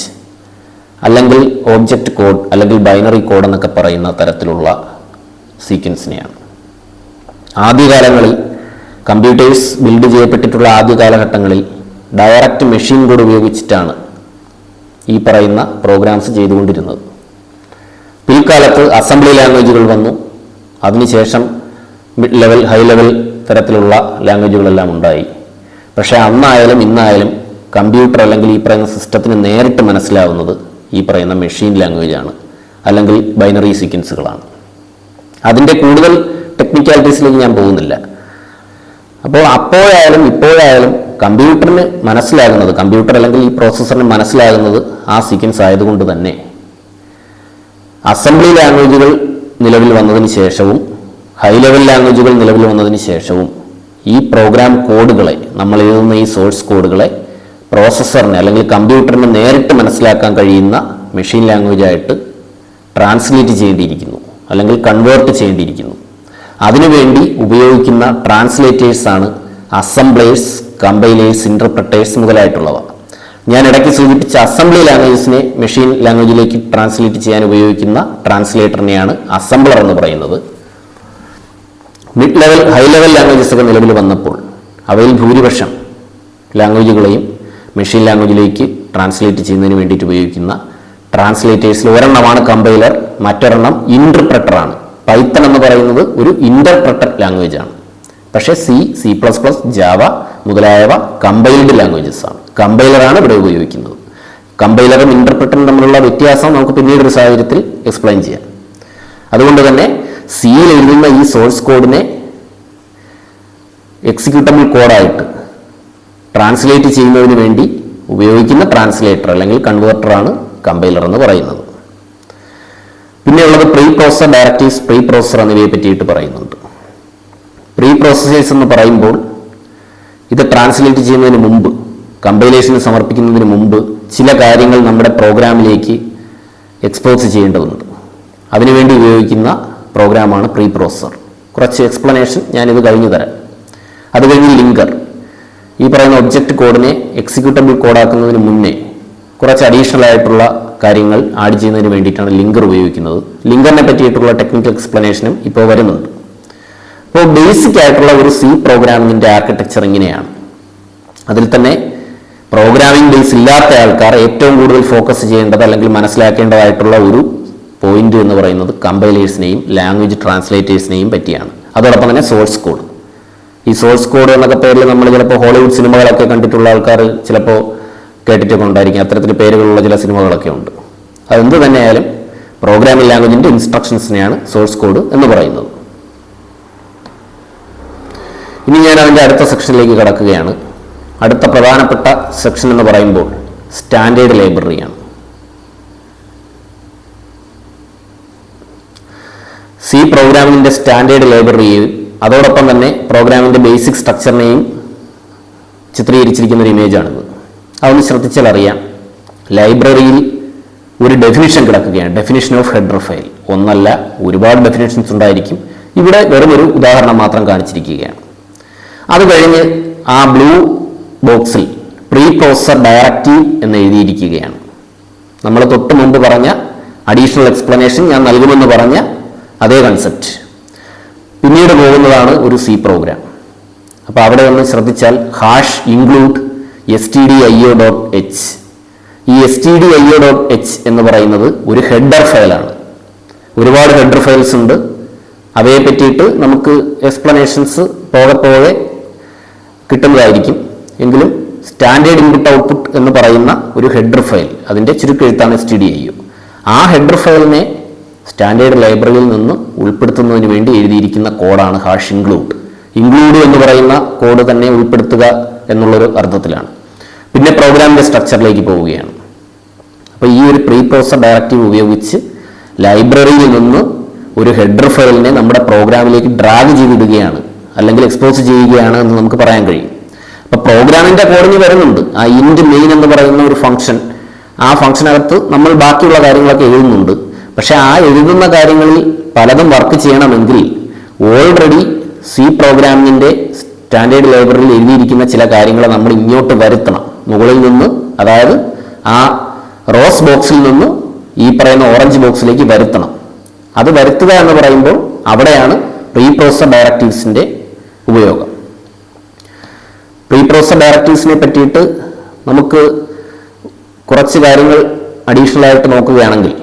A: അല്ലെങ്കിൽ ഓബ്ജക്റ്റ് കോഡ് അല്ലെങ്കിൽ ബൈനറി കോഡ് എന്നൊക്കെ പറയുന്ന തരത്തിലുള്ള സീക്വൻസിനെയാണ്. ആദ്യകാലങ്ങളിൽ കമ്പ്യൂട്ടേഴ്സ് ബിൽഡ് ചെയ്യപ്പെട്ടിട്ടുള്ള ആദ്യ കാലഘട്ടങ്ങളിൽ ഡയറക്റ്റ് മെഷീൻ കോഡ് ഉപയോഗിച്ചിട്ടാണ് ഈ പറയുന്ന പ്രോഗ്രാംസ് ചെയ്തുകൊണ്ടിരുന്നത്. പിൽക്കാലത്ത് അസംബ്ലി ലാംഗ്വേജുകൾ വന്നു. അതിനുശേഷം മിഡ് ലെവൽ, ഹൈ ലെവൽ തരത്തിലുള്ള ലാംഗ്വേജുകളെല്ലാം ഉണ്ടായി. പക്ഷേ അന്നായാലും ഇന്നായാലും കമ്പ്യൂട്ടർ അല്ലെങ്കിൽ ഈ പറയുന്ന സിസ്റ്റത്തിന് നേരിട്ട് മനസ്സിലാവുന്നത് ഈ പറയുന്ന മെഷീൻ ലാംഗ്വേജാണ് അല്ലെങ്കിൽ ബൈനറി സീക്വൻസുകളാണ്. അതിൻ്റെ കൂടുതൽ ടെക്നിക്കാലിറ്റീസിലേക്ക് ഞാൻ പോകുന്നില്ല. അപ്പോൾ അപ്പോഴായാലും ഇപ്പോഴായാലും കമ്പ്യൂട്ടറിന് മനസ്സിലാകുന്നത്, കമ്പ്യൂട്ടർ അല്ലെങ്കിൽ ഈ പ്രോസസ്സറിന് മനസ്സിലാകുന്നത് ആ സീക്വൻസ് ആയതുകൊണ്ട് തന്നെ അസംബ്ലി ലാംഗ്വേജുകൾ നിലവിൽ വന്നതിന് ശേഷവും ഹൈ ലെവൽ ലാംഗ്വേജുകൾ നിലവിൽ വന്നതിന് ശേഷവും ഈ പ്രോഗ്രാം കോഡുകളെ, നമ്മൾ എഴുതുന്ന ഈ സോഴ്സ് കോഡുകളെ പ്രോസസ്സറിന് അല്ലെങ്കിൽ കമ്പ്യൂട്ടറിന് നേരിട്ട് മനസ്സിലാക്കാൻ കഴിയുന്ന മെഷീൻ ലാംഗ്വേജായിട്ട് ട്രാൻസ്ലേറ്റ് ചെയ്യേണ്ടിയിരിക്കുന്നു അല്ലെങ്കിൽ കൺവേർട്ട് ചെയ്യേണ്ടിയിരിക്കുന്നു. അതിനുവേണ്ടി ഉപയോഗിക്കുന്ന ട്രാൻസ്ലേറ്റേഴ്സാണ് അസംബ്ലേഴ്സ്, കമ്പൈലേഴ്സ്, ഇന്റർപ്രറ്റേഴ്സ് മുതലായിട്ടുള്ളവ. ഞാൻ ഇടയ്ക്ക് സൂചിപ്പിച്ച അസംബ്ലി ലാംഗ്വേജസിനെ മെഷീൻ ലാംഗ്വേജിലേക്ക് ട്രാൻസ്ലേറ്റ് ചെയ്യാൻ ഉപയോഗിക്കുന്ന ട്രാൻസ്ലേറ്ററിനെയാണ് അസംബ്ലർ എന്ന് പറയുന്നത്. Mid level, high level languages ഒക്കെ നിലവിൽ വന്നപ്പോൾ അവയിൽ ഭൂരിപക്ഷം ലാംഗ്വേജുകളെയും മെഷീൻ ലാംഗ്വേജിലേക്ക് ട്രാൻസ്ലേറ്റ് ചെയ്യുന്നതിന് വേണ്ടിയിട്ട് ഉപയോഗിക്കുന്ന ട്രാൻസ്ലേറ്റേഴ്സിൽ ഒരെണ്ണമാണ് കമ്പൈലർ, മറ്റൊരെണ്ണം ഇന്റർപ്രറ്ററാണ്. പൈത്തൺ എന്ന് പറയുന്നത് ഒരു ഇന്റർപ്രറ്റർ ലാംഗ്വേജ് ആണ്. പക്ഷേ സി പ്ലസ് പ്ലസ്, ജാവ മുതലായവ കമ്പൈൽഡ് ലാംഗ്വേജസ് ആണ്. കമ്പൈലറാണ് ഇവിടെ ഉപയോഗിക്കുന്നത്. കമ്പൈലറും ഇന്റർപ്രറ്ററും തമ്മിലുള്ള വ്യത്യാസം നമുക്ക് പിന്നീട് ഒരു സാഹചര്യത്തിൽ എക്സ്പ്ലെയിൻ ചെയ്യാം. അതുകൊണ്ട് തന്നെ സിയിൽ എഴുതുന്ന ഈ സോഴ്സ് കോഡിനെ എക്സിക്യൂട്ടബിൾ കോഡായിട്ട് ട്രാൻസ്ലേറ്റ് ചെയ്യുന്നതിന് വേണ്ടി ഉപയോഗിക്കുന്ന ട്രാൻസ്ലേറ്റർ അല്ലെങ്കിൽ കൺവേർട്ടറാണ് കമ്പൈലർ എന്ന് പറയുന്നത്. പിന്നെയുള്ളത് pre processor directives, pre processor എന്നിവയെ പറ്റിയിട്ട് പറയുന്നുണ്ട്. പ്രീ പ്രോസസേഴ്സ് എന്ന് പറയുമ്പോൾ ഇത് ട്രാൻസ്ലേറ്റ് ചെയ്യുന്നതിന് മുമ്പ്, കമ്പൈലേഷന് സമർപ്പിക്കുന്നതിന് മുമ്പ് ചില കാര്യങ്ങൾ നമ്മുടെ പ്രോഗ്രാമിലേക്ക് എക്സ്പോസ് ചെയ്യേണ്ടതുണ്ട്. അതിനുവേണ്ടി ഉപയോഗിക്കുന്ന പ്രോഗ്രാമാണ് പ്രീ പ്രോസസർ. കുറച്ച് എക്സ്പ്ലനേഷൻ ഞാനിത് കഴിഞ്ഞു തരാം. അത് കഴിഞ്ഞ് ലിങ്കർ, ഈ പറയുന്ന ഒബ്ജക്റ്റ് കോഡിനെ എക്സിക്യൂട്ടബിൾ കോഡാക്കുന്നതിന് മുന്നേ കുറച്ച് അഡീഷണൽ ആയിട്ടുള്ള കാര്യങ്ങൾ ആഡ് ചെയ്യുന്നതിന് വേണ്ടിയിട്ടാണ് ലിങ്കർ ഉപയോഗിക്കുന്നത്. ലിങ്കറിനെ പറ്റിയിട്ടുള്ള ടെക്നിക്കൽ എക്സ്പ്ലനേഷനും ഇപ്പോൾ വരുന്നുണ്ട്. അപ്പോൾ ബേസിക് ആയിട്ടുള്ള ഒരു സി പ്രോഗ്രാമിങ്ങിൻ്റെ ആർക്കിടെക്ചർ ഇങ്ങനെയാണ്. അതിൽ തന്നെ പ്രോഗ്രാമിംഗ് ബേസ് ഇല്ലാത്ത ആൾക്കാർ ഏറ്റവും കൂടുതൽ ഫോക്കസ് ചെയ്യേണ്ടത് അല്ലെങ്കിൽ മനസ്സിലാക്കേണ്ടതായിട്ടുള്ള ഒരു പോയിന്റ് എന്ന് പറയുന്നത് കമ്പൈലേഴ്സിനെയും ലാംഗ്വേജ് ട്രാൻസ്ലേറ്റേഴ്സിനെയും പറ്റിയാണ്. അതോടൊപ്പം തന്നെ സോഴ്സ് കോഡ്. ഈ സോഴ്സ് കോഡ് എന്നൊക്കെ പേരിൽ നമ്മൾ ചിലപ്പോൾ ഹോളിവുഡ് സിനിമകളൊക്കെ കണ്ടിട്ടുള്ള ആൾക്കാർ ചിലപ്പോൾ കേട്ടിട്ടൊക്കെ ഉണ്ടായിരിക്കും. അത്തരത്തിൽ പേരുകളുള്ള ചില സിനിമകളൊക്കെ ഉണ്ട്. അതെന്ത് തന്നെയായാലും പ്രോഗ്രാമിംഗ് ലാംഗ്വേജിൻ്റെ ഇൻസ്ട്രക്ഷൻസിനെയാണ് സോഴ്സ് കോഡ് എന്ന് പറയുന്നത്. ഇനി ഞാൻ അതിൻ്റെ അടുത്ത സെക്ഷനിലേക്ക് കടക്കുകയാണ്. അടുത്ത പ്രധാനപ്പെട്ട സെക്ഷൻ എന്ന് പറയുമ്പോൾ സ്റ്റാൻഡേർഡ് ലൈബ്രറിയാണ്. സി പ്രോഗ്രാമിങ്ങിൻ്റെ സ്റ്റാൻഡേർഡ് ലൈബ്രറിയെയും അതോടൊപ്പം തന്നെ പ്രോഗ്രാമിൻ്റെ ബേസിക് സ്ട്രക്ചറിനെയും ചിത്രീകരിച്ചിരിക്കുന്ന ഒരു ഇമേജാണിത്. അതൊന്ന് ശ്രദ്ധിച്ചാൽ അറിയാം, ലൈബ്രറിയിൽ ഒരു ഡെഫിനിഷൻ കിടക്കുകയാണ്. Definition of header file. ഒന്നല്ല, ഒരുപാട് ഡെഫിനിഷൻസ് ഉണ്ടായിരിക്കും. ഇവിടെ വെറും ഒരു ഉദാഹരണം മാത്രം കാണിച്ചിരിക്കുകയാണ്. അത് കഴിഞ്ഞ് ആ ബ്ലൂ ബോക്സിൽ പ്രീ പ്രോസസർ ഡയറക്റ്റീവ് എന്ന് എഴുതിയിരിക്കുകയാണ്. നമ്മൾ തൊട്ട് മുമ്പ് പറഞ്ഞ അഡീഷണൽ എക്സ്പ്ലനേഷൻ ഞാൻ നൽകുമെന്ന് പറഞ്ഞ അതേ കൺസെപ്റ്റ്. പിന്നീട് പോകുന്നതാണ് ഒരു സി പ്രോഗ്രാം. അപ്പോൾ അവിടെ ഒന്ന് ശ്രദ്ധിച്ചാൽ #include stdio.h ഈ stdio.h എന്ന് പറയുന്നത് ഒരു ഹെഡർ ഫയലാണ്. ഒരുപാട് ഹെഡർ ഫയൽസ് ഉണ്ട്. അവയെ പറ്റിയിട്ട് നമുക്ക് എക്സ്പ്ലനേഷൻസ് പോകെ കിട്ടുന്നതായിരിക്കും. എങ്കിലും സ്റ്റാൻഡേർഡ് ഇൻപുട്ട് ഔട്ട്പുട്ട് എന്ന് പറയുന്ന ഒരു ഹെഡർ ഫയൽ, അതിൻ്റെ ചുരുക്കെഴുത്താണ് stdio. ആ ഹെഡർ ഫയലിനെ സ്റ്റാൻഡേർഡ് ലൈബ്രറിയിൽ നിന്ന് ഉൾപ്പെടുത്തുന്നതിന് വേണ്ടി എഴുതിയിരിക്കുന്ന കോഡാണ് ഹാഷ് ഇൻക്ലൂഡ്. ഇൻക്ലൂഡ് എന്ന് പറയുന്ന കോഡ് തന്നെ ഉൾപ്പെടുത്തുക എന്നുള്ളൊരു അർത്ഥത്തിലാണ്. പിന്നെ പ്രോഗ്രാമിൻ്റെ സ്ട്രക്ചറിലേക്ക് പോവുകയാണ്. അപ്പോൾ ഈ ഒരു പ്രീ പ്രോസസർ ഡയറക്റ്റീവ് ഉപയോഗിച്ച് ലൈബ്രറിയിൽ നിന്ന് ഒരു ഹെഡർ ഫയലിനെ നമ്മുടെ പ്രോഗ്രാമിലേക്ക് ഡ്രാഗ് ചെയ്തിടുകയാണ്, അല്ലെങ്കിൽ എക്സ്പോസ് ചെയ്യുകയാണ് എന്ന് നമുക്ക് പറയാൻ കഴിയും. അപ്പോൾ പ്രോഗ്രാമിൻ്റെ കോഡിന് വരുന്നുണ്ട് ആ ഇൻറ്റ് മെയിൻ എന്ന് പറയുന്ന ഒരു ഫംഗ്ഷൻ. ആ ഫംഗ്ഷനകത്ത് നമ്മൾ ബാക്കിയുള്ള കാര്യങ്ങളൊക്കെ എഴുതുന്നുണ്ട്. പക്ഷെ ആ എഴുതുന്ന കാര്യങ്ങളിൽ പലതും വർക്ക് ചെയ്യണമെങ്കിൽ ഓൾറെഡി സി പ്രോഗ്രാമിൻ്റെ സ്റ്റാൻഡേർഡ് ലൈബ്രറിയിൽ എഴുതിയിരിക്കുന്ന ചില കാര്യങ്ങൾ നമ്മൾ ഇങ്ങോട്ട് വരുത്തണം. മുകളിൽ നിന്ന്, അതായത് ആ റോസ് ബോക്സിൽ നിന്ന് ഈ പറയുന്ന ഓറഞ്ച് ബോക്സിലേക്ക് വരുത്തണം. അത് വരുത്തുക എന്ന് പറയുമ്പോൾ അവിടെയാണ് പ്രീ പ്രോസസർ ഡയറക്റ്റീവ്സിൻ്റെ ഉപയോഗം. പ്രീ പ്രോസസർ ഡയറക്റ്റീവ്സിനെ പറ്റിയിട്ട് നമുക്ക് കുറച്ച് കാര്യങ്ങൾ അഡീഷണൽ ആയിട്ട് നോക്കുകയാണെങ്കിൽ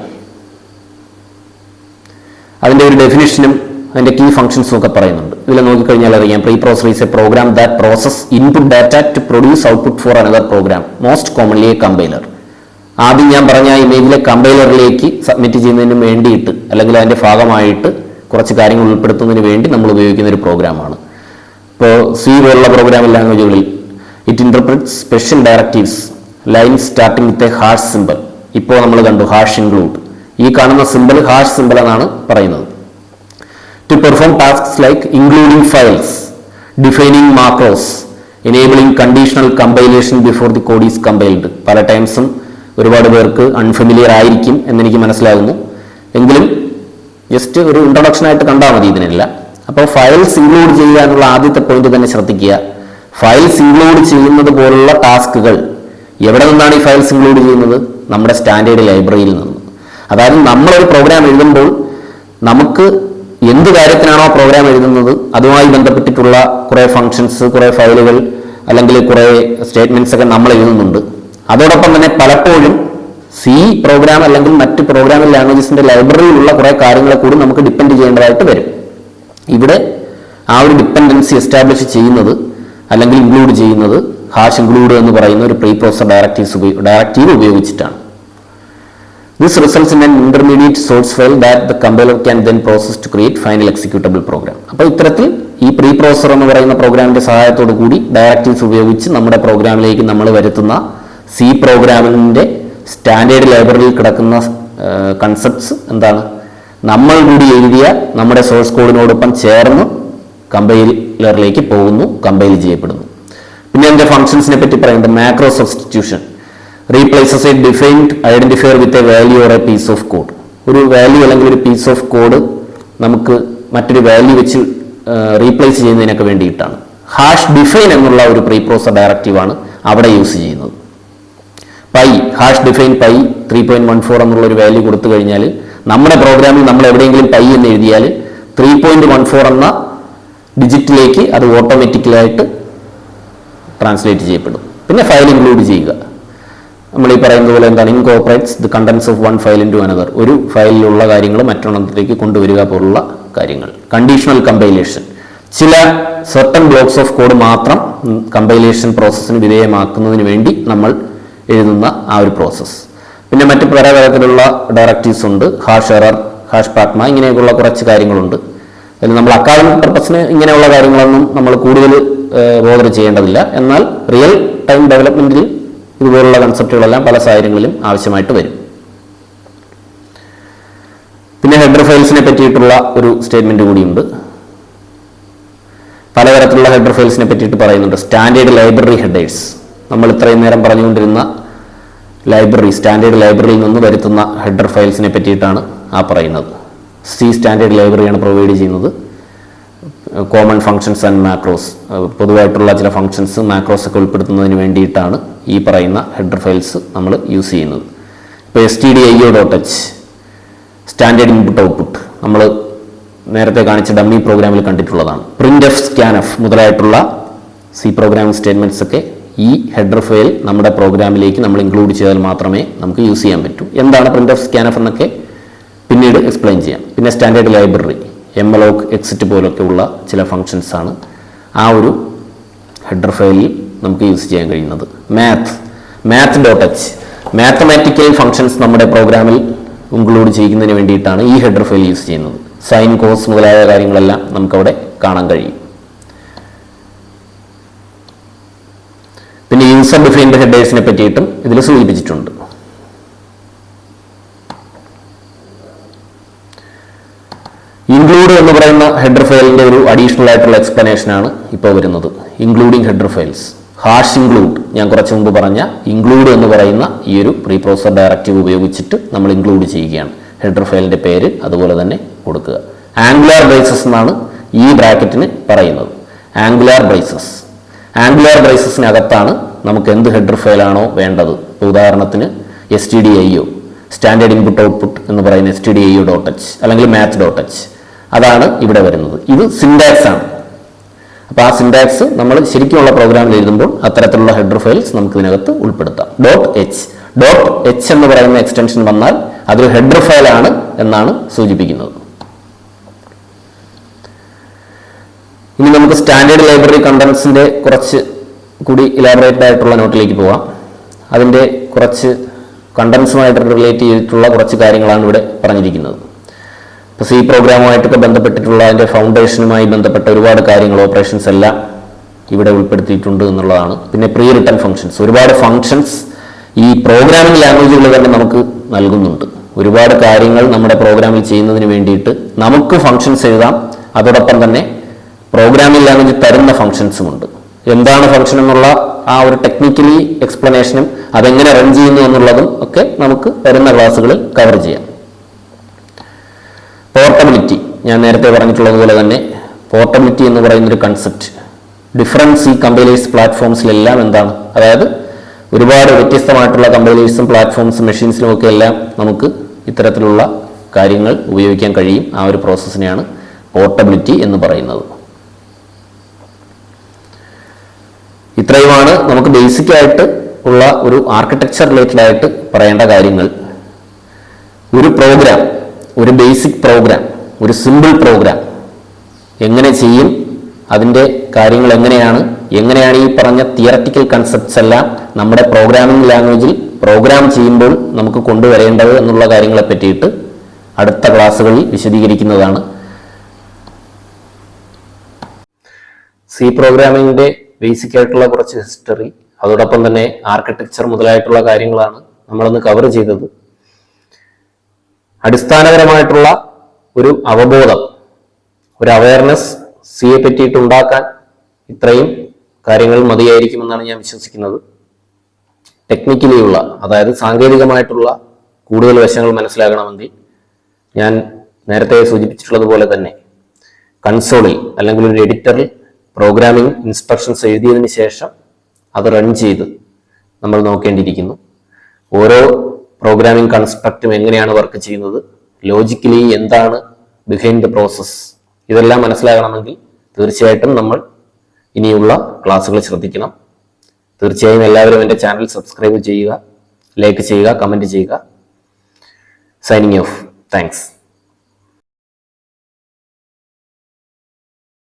A: അതിൻ്റെ ഒരു ഡെഫിനിഷനും അതിൻ്റെ കീ ഫംഗ്ഷൻസും ഒക്കെ പറയുന്നുണ്ട്. ഇതിൽ നോക്കിക്കഴിഞ്ഞാൽ അറിയാം, preprocessor is a program that process input data to produce output for another program, most commonly a compiler. ആദ്യം ഞാൻ പറഞ്ഞ ഇമേജിലെ കമ്പൈലറിലേക്ക് സബ്മിറ്റ് ചെയ്യുന്നതിന് വേണ്ടിയിട്ട്, അല്ലെങ്കിൽ അതിൻ്റെ ഭാഗമായിട്ട് കുറച്ച് കാര്യങ്ങൾ ഉൾപ്പെടുത്തുന്നതിന് വേണ്ടി നമ്മൾ ഉപയോഗിക്കുന്ന ഒരു പ്രോഗ്രാമാണ്. ഇപ്പോൾ സി പോലുള്ള പ്രോഗ്രാമിംഗ് ലാംഗ്വേജുകളിൽ it interprets special directives line starting with a hash symbol. ഇപ്പോൾ നമ്മൾ കണ്ടു ഹാഷ് ഇൻക്ലൂഡ്. ഈ കാണുന്ന സിമ്പിൾ ഹാഷ് സിമ്പിൾ എന്നാണ് പറയുന്നത്. To perform tasks like including files, defining macros, enabling conditional compilation before the code is compiled. പല ടൈംസും ഒരുപാട് പേർക്ക് അൺഫെമിലിയർ ആയിരിക്കും എന്നെനിക്ക് മനസ്സിലാകുന്നു. എങ്കിലും ജസ്റ്റ് ഒരു ഇൻട്രൊഡക്ഷൻ ആയിട്ട് കണ്ടാൽ മതി ഇതിനെല്ലാം. അപ്പോൾ ഫയൽസ് ഇൻക്ലൂഡ് ചെയ്യുക എന്നുള്ള ആദ്യത്തെ പോയിന്റ് തന്നെ ശ്രദ്ധിക്കുക. ഫയൽസ് ഇൻക്ലൂഡ് ചെയ്യുന്നത് പോലുള്ള ടാസ്കുകൾ എവിടെ നിന്നാണ് ഈ ഫയൽസ് ഇൻക്ലൂഡ് ചെയ്യുന്നത്? നമ്മുടെ സ്റ്റാൻഡേർഡ് ലൈബ്രറിയിൽ നിന്ന്. അതായത് നമ്മളൊരു പ്രോഗ്രാം എഴുതുമ്പോൾ നമുക്ക് എന്ത് കാര്യത്തിനാണോ പ്രോഗ്രാം എഴുതുന്നത് അതുമായി ബന്ധപ്പെട്ടിട്ടുള്ള കുറേ ഫങ്ഷൻസ്, കുറേ ഫയലുകൾ, അല്ലെങ്കിൽ കുറേ സ്റ്റേറ്റ്മെന്റ്സ് ഒക്കെ നമ്മൾ എഴുതുന്നുണ്ട്. അതോടൊപ്പം തന്നെ പലപ്പോഴും സി പ്രോഗ്രാം അല്ലെങ്കിൽ മറ്റ് പ്രോഗ്രാമിംഗ് ലാംഗ്വേജസിന്റെ ലൈബ്രറിയിലുള്ള കുറേ കാര്യങ്ങളെ കൂടി നമുക്ക് ഡിപ്പെൻഡ് ചെയ്യേണ്ടതായിട്ട് വരും. ഇവിടെ ആ ഒരു ഡിപ്പെൻഡൻസി എസ്റ്റാബ്ലിഷ് ചെയ്യുന്നത് അല്ലെങ്കിൽ ഇൻക്ലൂഡ് ചെയ്യുന്നത് ഹാഷ് ഇൻക്ലൂഡ് എന്ന് പറയുന്ന ഒരു പ്രീ പ്രോസസർ ഡയറക്റ്റീവ് ഉപയോഗിച്ചിട്ടാണ്. This results in an intermediate source file that the compiler can then process to create final executable program. അപ്പോൾ ഇത്തരത്തിൽ ഈ പ്രീ പ്രോസസർ എന്ന് പറയുന്ന പ്രോഗ്രാമിന്റെ സഹായത്തോടു കൂടി ഡയറക്റ്റീവ്സ് ഉപയോഗിച്ച് നമ്മുടെ പ്രോഗ്രാമിലേക്ക് നമ്മൾ വരുത്തുന്ന സി പ്രോഗ്രാമിന്റെ സ്റ്റാൻഡേർഡ് ലൈബ്രറിയിൽ കിടക്കുന്ന കൺസെപ്റ്റ്സ് എന്താണ്? നമ്മൾ കൂടി എഴുതിയ നമ്മുടെ സോഴ്സ് കോഡിനോടൊപ്പം ചേർന്ന് കമ്പൈലറിലേക്ക് പോകുന്നു, കമ്പൈൽ ചെയ്യപ്പെടുന്നു. പിന്നെ അതിന്റെ ഫംഗ്ഷൻസിനെ പറ്റി പറയുന്നത് macro substitution, replaces a defined identifier with a value or a piece of code. ഒരു വാല്യൂ അല്ലെങ്കിൽ ഒരു പീസ് ഓഫ് കോഡ് നമുക്ക് മറ്റൊരു വാല്യൂ വെച്ച് റീപ്ലേസ് ചെയ്യുന്നതിനൊക്കെ വേണ്ടിയിട്ടാണ്. ഹാഷ് ഡിഫൈൻ എന്നുള്ള ഒരു പ്രീ പ്രോസസർ ഡയറക്റ്റീവാണ് അവിടെ യൂസ് ചെയ്യുന്നത്. പൈ, ഹാഷ് ഡിഫൈൻ പൈ 3.14 എന്നുള്ള ഒരു വാല്യൂ കൊടുത്തു കഴിഞ്ഞാൽ നമ്മുടെ പ്രോഗ്രാമിൽ നമ്മൾ എവിടെയെങ്കിലും പൈ എന്ന് എഴുതിയാൽ 3.14 എന്ന ഡിജിറ്റിലേക്ക് അത് ഓട്ടോമാറ്റിക്കലായിട്ട് ട്രാൻസ്ലേറ്റ് ചെയ്യപ്പെടും. പിന്നെ ഫയൽ ഇൻക്ലൂഡ് ചെയ്യുക, നമ്മൾ ഈ പറയുന്നത് പോലെ എന്താണ്, incorporates the contents of one file into another. ഒരു ഫയലിലുള്ള കാര്യങ്ങൾ മറ്റൊരെണ്ണത്തിലേക്ക് കൊണ്ടുവരിക പോലുള്ള കാര്യങ്ങൾ. കണ്ടീഷണൽ കമ്പൈലേഷൻ, ചില സർട്ടൺ ബ്ലോക്സ് ഓഫ് കോഡ് മാത്രം കമ്പൈലേഷൻ പ്രോസസ്സിന് വിധേയമാക്കുന്നതിന് വേണ്ടി നമ്മൾ എഴുതുന്ന ആ ഒരു പ്രോസസ്സ്. പിന്നെ മറ്റ് പല തരത്തിലുള്ള ഡയറക്റ്റീവ്സ് ഉണ്ട്, ഹാഷ് എറർ, ഹാഷ് പാറ്റ്മ, ഇങ്ങനെയൊക്കെയുള്ള കുറച്ച് കാര്യങ്ങളുണ്ട്. അതിൽ നമ്മൾ അക്കാദമിക് പർപ്പസിന് ഇങ്ങനെയുള്ള കാര്യങ്ങളൊന്നും നമ്മൾ കൂടുതൽ ബോധർ ചെയ്യേണ്ടതില്ല. എന്നാൽ റിയൽ ടൈം ഡെവലപ്മെന്റിൽ ഇതുപോലുള്ള കൺസെപ്റ്റുകളെല്ലാം പല സാഹചര്യങ്ങളിലും ആവശ്യമായിട്ട് വരും. പിന്നെ ഹെഡർ ഫയൽസിനെ പറ്റിയിട്ടുള്ള ഒരു സ്റ്റേറ്റ്മെന്റ് കൂടിയുണ്ട്. പലതരത്തിലുള്ള ഹെഡർ ഫയൽസിനെ പറ്റിയിട്ട് പറയുന്നുണ്ട്. സ്റ്റാൻഡേർഡ് ലൈബ്രറി ഹെഡേഴ്സ്, നമ്മൾ ഇത്രയും നേരം പറഞ്ഞുകൊണ്ടിരുന്ന ലൈബ്രറി, സ്റ്റാൻഡേർഡ് ലൈബ്രറിയിൽ നിന്ന് വരുത്തുന്ന ഹെഡർ ഫയൽസിനെ പറ്റിയിട്ടാണ് ആ പറയുന്നത്. സി സ്റ്റാൻഡേർഡ് ലൈബ്രറിയാണ് പ്രൊവൈഡ് ചെയ്യുന്നത്. കോമൺ ഫങ്ഷൻസ് ആൻഡ് മാക്രോസ്, പൊതുവായിട്ടുള്ള ചില ഫങ്ഷൻസ്, മാക്രോസ് ഒക്കെ ഉൾപ്പെടുത്തുന്നതിന് വേണ്ടിയിട്ടാണ് ഈ പറയുന്ന ഹെഡർ ഫയൽസ് നമ്മൾ യൂസ് ചെയ്യുന്നത്. ഇപ്പോൾ stdio.h സ്റ്റാൻഡേർഡ് ഇൻപുട്ട് ഔട്ട്പുട്ട് നമ്മൾ നേരത്തെ കാണിച്ച ഡമ്മി പ്രോഗ്രാമിൽ കണ്ടിട്ടുള്ളതാണ്. printf, scanf മുതലായിട്ടുള്ള സി പ്രോഗ്രാമിംഗ് സ്റ്റേറ്റ്മെന്റ്സ് ഒക്കെ ഈ ഹെഡർ ഫയൽ നമ്മുടെ പ്രോഗ്രാമിലേക്ക് നമ്മൾ ഇൻക്ലൂഡ് ചെയ്താൽ മാത്രമേ നമുക്ക് യൂസ് ചെയ്യാൻ പറ്റൂ. എന്താണ് പ്രിന്റ് ഓഫ് സ്കാൻഎഫ് എന്നൊക്കെ പിന്നീട് എക്സ്പ്ലെയിൻ ചെയ്യാം. പിന്നെ സ്റ്റാൻഡേർഡ് ലൈബ്രറി, എംഎലോക്ക്, എക്സിറ്റ് പോലൊക്കെ ഉള്ള ചില ഫങ്ഷൻസ് ആണ് ആ ഒരു ഹെഡർ ഫയലിൽ നമുക്ക് യൂസ് ചെയ്യാൻ കഴിയുന്നത്. math.h മാത്തമാറ്റിക്കൽ ഫങ്ഷൻസ് നമ്മുടെ പ്രോഗ്രാമിൽ ഇൻക്ലൂഡ് ചെയ്യുന്നതിന് വേണ്ടിയിട്ടാണ് ഈ ഹെഡർ ഫയൽ യൂസ് ചെയ്യുന്നത്. സൈൻ, കോസ് മുതലായ കാര്യങ്ങളെല്ലാം നമുക്കവിടെ കാണാൻ കഴിയും. പിന്നെ യൂസർ ഡിഫൈൻഡ് ഹെഡേഴ്സിനെ പറ്റിയിട്ടും ഇതിൽ സൂചിപ്പിച്ചിട്ടുണ്ട്. ഇൻക്ലൂഡ് എന്ന് പറയുന്ന ഹെഡർ ഫയലിന്റെ ഒരു അഡീഷണൽ ആയിട്ടുള്ള എക്സ്പ്ലനേഷൻ ആണ് ഇപ്പോൾ വരുന്നത്. Including header files, hash include, ഞാൻ കുറച്ച് മുമ്പ് പറഞ്ഞ ഇൻക്ലൂഡ് എന്ന് പറയുന്ന ഈ ഒരു പ്രീ പ്രോസസർ ഡയറക്റ്റീവ് ഉപയോഗിച്ചിട്ട് നമ്മൾ ഇൻക്ലൂഡ് ചെയ്യുകയാണ്. ഹെഡർ ഫയലിന്റെ പേര് അതുപോലെ തന്നെ കൊടുക്കുക. ആംഗുലാർ ബ്രേസസ് എന്നാണ് ഈ ബ്രാക്കറ്റിന് പറയുന്നത്. ആംഗുലാർ ബ്രേസസിനകത്താണ് നമുക്ക് എന്ത് ഹെഡർ ഫയലാണോ വേണ്ടത്. ഉദാഹരണത്തിന് stdio, സ്റ്റാൻഡേർഡ് ഇൻപുട്ട് ഔട്ട്പുട്ട് എന്ന് പറയുന്ന stdio.h അല്ലെങ്കിൽ math.h, അതാണ് ഇവിടെ വരുന്നത്. ഇത് സിൻടാക്സ് ആണ്. അപ്പോൾ ആ സിൻടാക്സ് നമ്മൾ ശരിക്കുമുള്ള പ്രോഗ്രാമിൽ എഴുതുമ്പോൾ അത്തരത്തിലുള്ള ഹെഡർ ഫയൽസ് നമുക്ക് ഇതിനകത്ത് ഉൾപ്പെടുത്താം. .h എന്ന് പറയുന്ന എക്സ്റ്റൻഷൻ വന്നാൽ അതൊരു ഹെഡർ ഫയലാണ് എന്നാണ് സൂചിപ്പിക്കുന്നത്. ഇനി നമുക്ക് സ്റ്റാൻഡേർഡ് ലൈബ്രറി കണ്ടന്റ്സിന്റെ കുറച്ച് കൂടി ഇലാബറേറ്റഡ് ആയിട്ടുള്ള നോട്ടിലേക്ക് പോവാം. അതിന്റെ കുറച്ച് കണ്ടന്റ്സുമായിട്ട് റിലേറ്റ് ചെയ്തിട്ടുള്ള കുറച്ച് കാര്യങ്ങളാണ് ഇവിടെ പറഞ്ഞിരിക്കുന്നത്. ഇപ്പോൾ സി പ്രോഗ്രാമുമായിട്ടൊക്കെ ബന്ധപ്പെട്ടിട്ടുള്ള അതിൻ്റെ ഫൗണ്ടേഷനുമായി ബന്ധപ്പെട്ട ഒരുപാട് കാര്യങ്ങൾ, ഓപ്പറേഷൻസ് എല്ലാം ഇവിടെ ഉൾപ്പെടുത്തിയിട്ടുണ്ട് എന്നുള്ളതാണ്. പിന്നെ പ്രീ റിട്ടൺ ഫങ്ഷൻസ്, ഒരുപാട് ഫങ്ഷൻസ് ഈ പ്രോഗ്രാമിംഗ് ലാംഗ്വേജുകൾ തന്നെ നമുക്ക് നൽകുന്നുണ്ട്. ഒരുപാട് കാര്യങ്ങൾ നമ്മുടെ പ്രോഗ്രാമിൽ ചെയ്യുന്നതിന് വേണ്ടിയിട്ട് നമുക്ക് ഫങ്ഷൻസ് എഴുതാം. അതോടൊപ്പം തന്നെ പ്രോഗ്രാമിംഗ് ലാംഗ്വേജ് തരുന്ന ഫങ്ഷൻസും ഉണ്ട്. എന്താണ് ഫങ്ഷൻ എന്നുള്ള ആ ഒരു ടെക്നിക്കലി എക്സ്പ്ലനേഷനും അതെങ്ങനെ റൺ ചെയ്യുന്നു എന്നുള്ളതും ഒക്കെ നമുക്ക് വരുന്ന ക്ലാസ്സുകളിൽ കവർ ചെയ്യാം. പോർട്ടബിലിറ്റി, ഞാൻ നേരത്തെ പറഞ്ഞിട്ടുള്ളതുപോലെ തന്നെ പോർട്ടബിലിറ്റി എന്ന് പറയുന്നൊരു കൺസെപ്റ്റ് ഡിഫറൻറ്റ് സി കമ്പൈലേഴ്സ് പ്ലാറ്റ്ഫോംസിലെല്ലാം എന്താണ്, അതായത് ഒരുപാട് വ്യത്യസ്തമായിട്ടുള്ള കമ്പൈലേഴ്സും പ്ലാറ്റ്ഫോംസും മെഷീൻസിലും ഒക്കെ എല്ലാം നമുക്ക് ഇത്തരത്തിലുള്ള കാര്യങ്ങൾ ഉപയോഗിക്കാൻ കഴിയും. ആ ഒരു പ്രോസസ്സിനെയാണ് പോർട്ടബിലിറ്റി എന്ന് പറയുന്നത്. ഇത്രയുമാണ് നമുക്ക് ബേസിക് ആയിട്ട് ഉള്ള ഒരു ആർക്കിടെക്ചർ റിലേറ്റഡ് ആയിട്ട് പറയേണ്ട കാര്യങ്ങൾ. ഒരു പ്രോഗ്രാം, ഒരു ബേസിക് പ്രോഗ്രാം, ഒരു സിമ്പിൾ പ്രോഗ്രാം എങ്ങനെ ചെയ്യും, അതിൻ്റെ കാര്യങ്ങൾ എങ്ങനെയാണ് ഈ പറഞ്ഞ തിയററ്റിക്കൽ കൺസെപ്റ്റ്സ് എല്ലാം നമ്മുടെ പ്രോഗ്രാമിംഗ് ലാംഗ്വേജിൽ പ്രോഗ്രാം ചെയ്യുമ്പോൾ നമുക്ക് കൊണ്ടുവരേണ്ടത് എന്നുള്ള കാര്യങ്ങളെ പറ്റിയിട്ട് അടുത്ത ക്ലാസ്സുകളിൽ വിശദീകരിക്കുന്നതാണ്. സി പ്രോഗ്രാമിംഗിന്റെ ബേസിക് ആയിട്ടുള്ള കുറച്ച് ഹിസ്റ്ററി, അതോടൊപ്പം തന്നെ ആർക്കിടെക്ചർ മുതലായിട്ടുള്ള കാര്യങ്ങളാണ് നമ്മളൊന്ന് കവർ ചെയ്തത്. അടിസ്ഥാനപരമായിട്ടുള്ള ഒരു അവബോധം, ഒരു അവയർനെസ് സിയെ പറ്റിയിട്ട് ഉണ്ടാക്കാൻ ഇത്രയും കാര്യങ്ങൾ മതിയായിരിക്കുമെന്നാണ് ഞാൻ വിശ്വസിക്കുന്നത്. ടെക്നിക്കലിയുള്ള, അതായത് സാങ്കേതികമായിട്ടുള്ള കൂടുതൽ വശങ്ങൾ മനസ്സിലാകണമെങ്കിൽ ഞാൻ നേരത്തെ സൂചിപ്പിച്ചിട്ടുള്ളതുപോലെ തന്നെ കൺസോളിൽ അല്ലെങ്കിൽ ഒരു എഡിറ്ററിൽ പ്രോഗ്രാമിംഗ് ഇൻസ്ട്രക്ഷൻസ് എഴുതിയതിന് ശേഷം അത് റൺ ചെയ്ത് നമ്മൾ നോക്കേണ്ടിയിരിക്കുന്നു. ഓരോ പ്രോഗ്രാമിംഗ് കൺസ്ട്രക്റ്റും എങ്ങനെയാണ് വർക്ക് ചെയ്യുന്നത്, ലോജിക്കലി എന്താണ് ബിഹൈൻഡ് ദ പ്രോസസ്, ഇതെല്ലാം മനസ്സിലാകണമെങ്കിൽ തീർച്ചയായിട്ടും നമ്മൾ ഇനിയുള്ള ക്ലാസ്സുകൾ ശ്രദ്ധിക്കണം. തീർച്ചയായും എല്ലാവരും എൻ്റെ ചാനൽ സബ്സ്ക്രൈബ് ചെയ്യുക, ലൈക്ക് ചെയ്യുക, കമൻറ്റ് ചെയ്യുക. Signing off. താങ്ക്സ്.